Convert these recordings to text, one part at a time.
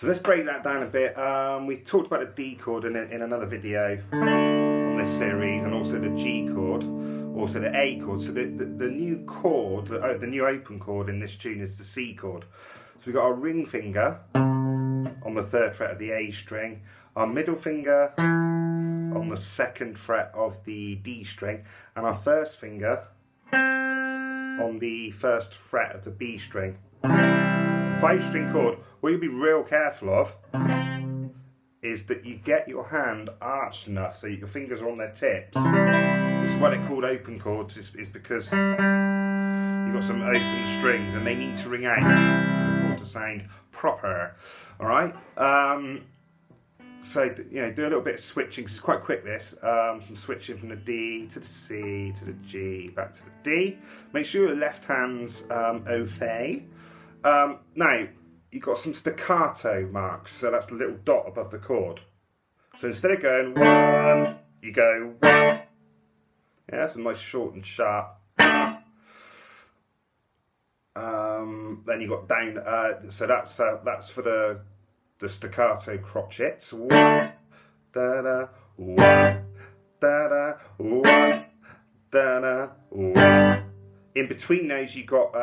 So let's break that down a bit. We talked about the D chord in another video on this series, and also the G chord, also the A chord. So the new chord, the new open chord in this tune is the C chord. So we've got our ring finger on the 3rd fret of the A string, our middle finger on the 2nd fret of the D string, and our first finger on the 1st fret of the B string. It's a 5-string chord. What you'll be real careful of is that you get your hand arched enough so your fingers are on their tips. This is why they're called open chords, is because you've got some open strings and they need to ring out for the chord to sound proper. Alright? So, you know, do a little bit of switching, because it's quite quick this. Some switching from the D to the C to the G, back to the D. Make sure your left hand's au fait. Now, you've got some staccato marks, so that's the little dot above the chord. So instead of going 1, you go 1. Yeah, that's a nice short and sharp. Then you got down, so that's for the staccato crotchets. 1, da da, 1, da da, 1, da da, 1. In between those, you got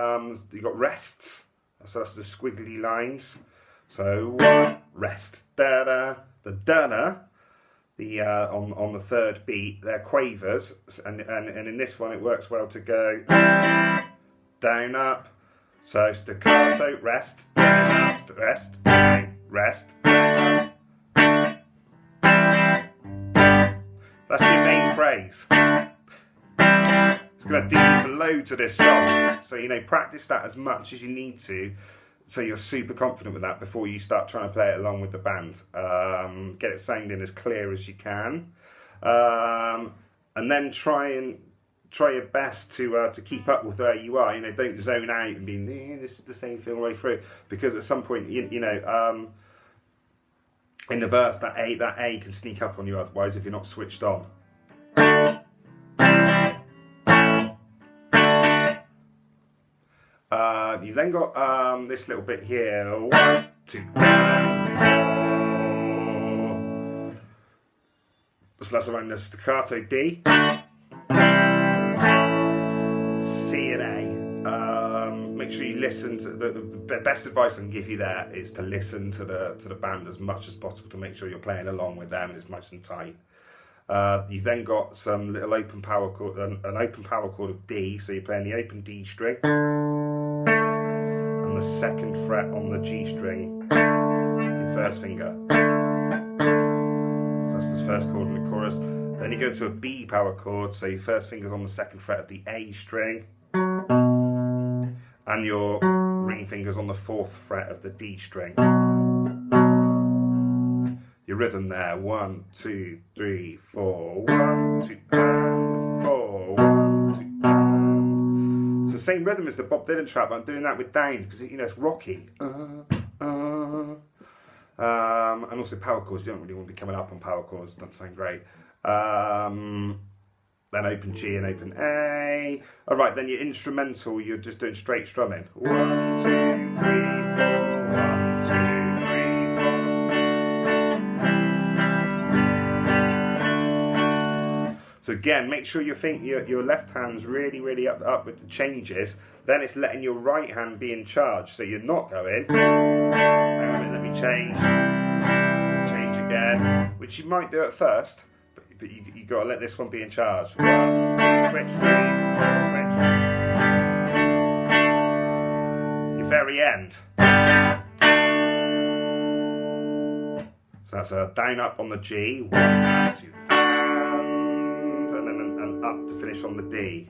rests. So that's the squiggly lines. So 1, rest, da da, the da da. The on the 3rd beat, they're quavers, and in this one it works well to go down up. So staccato, rest, down, up, rest, down, rest, down. That's your main phrase. It's going to do you for loads of this song. So, you know, practice that as much as you need to, so you're super confident with that before you start trying to play it along with the band. Get it sounding as clear as you can. And then try your best to keep up with where you are. You know, don't zone out and be, this is the same thing all the way through. Because at some point, you know, in the verse, that A can sneak up on you otherwise if you're not switched on. You've then got this little bit here. 1, 2, 3, 4. So that's around the staccato D, C and A. Make sure you listen to the best advice I can give you there is to listen to the band as much as possible to make sure you're playing along with them and it's nice and tight. You've then got some little open power chord, an open power chord of D, so you're playing the open D string and the 2nd fret on the G string, your first finger. So that's the first chord in the chorus. Then you go to a B power chord, so your first finger's on the 2nd fret of the A string, and your ring finger's on the 4th fret of the D string. Your rhythm there, 1, 2, 3, 4, 1, 2, and 4, 1, 2, and. So the same rhythm as the Bob Dylan track, but I'm doing that with downs because, you know, it's rocky. And also power chords. You don't really want to be coming up on power chords. Don't sound great. Then open G and open A. All right, then your instrumental, you're just doing straight strumming. 1, 2, 3, 4, 1, 2, 3. So again, make sure your left hand's really up with the changes. Then it's letting your right hand be in charge. So you're not going, hang on a minute, let me change again, which you might do at first, but you got to let this one be in charge. 1, 2, switch, 3, 4, switch. Your very end. So that's a down up on the G, 1, 2, and up to finish on the D.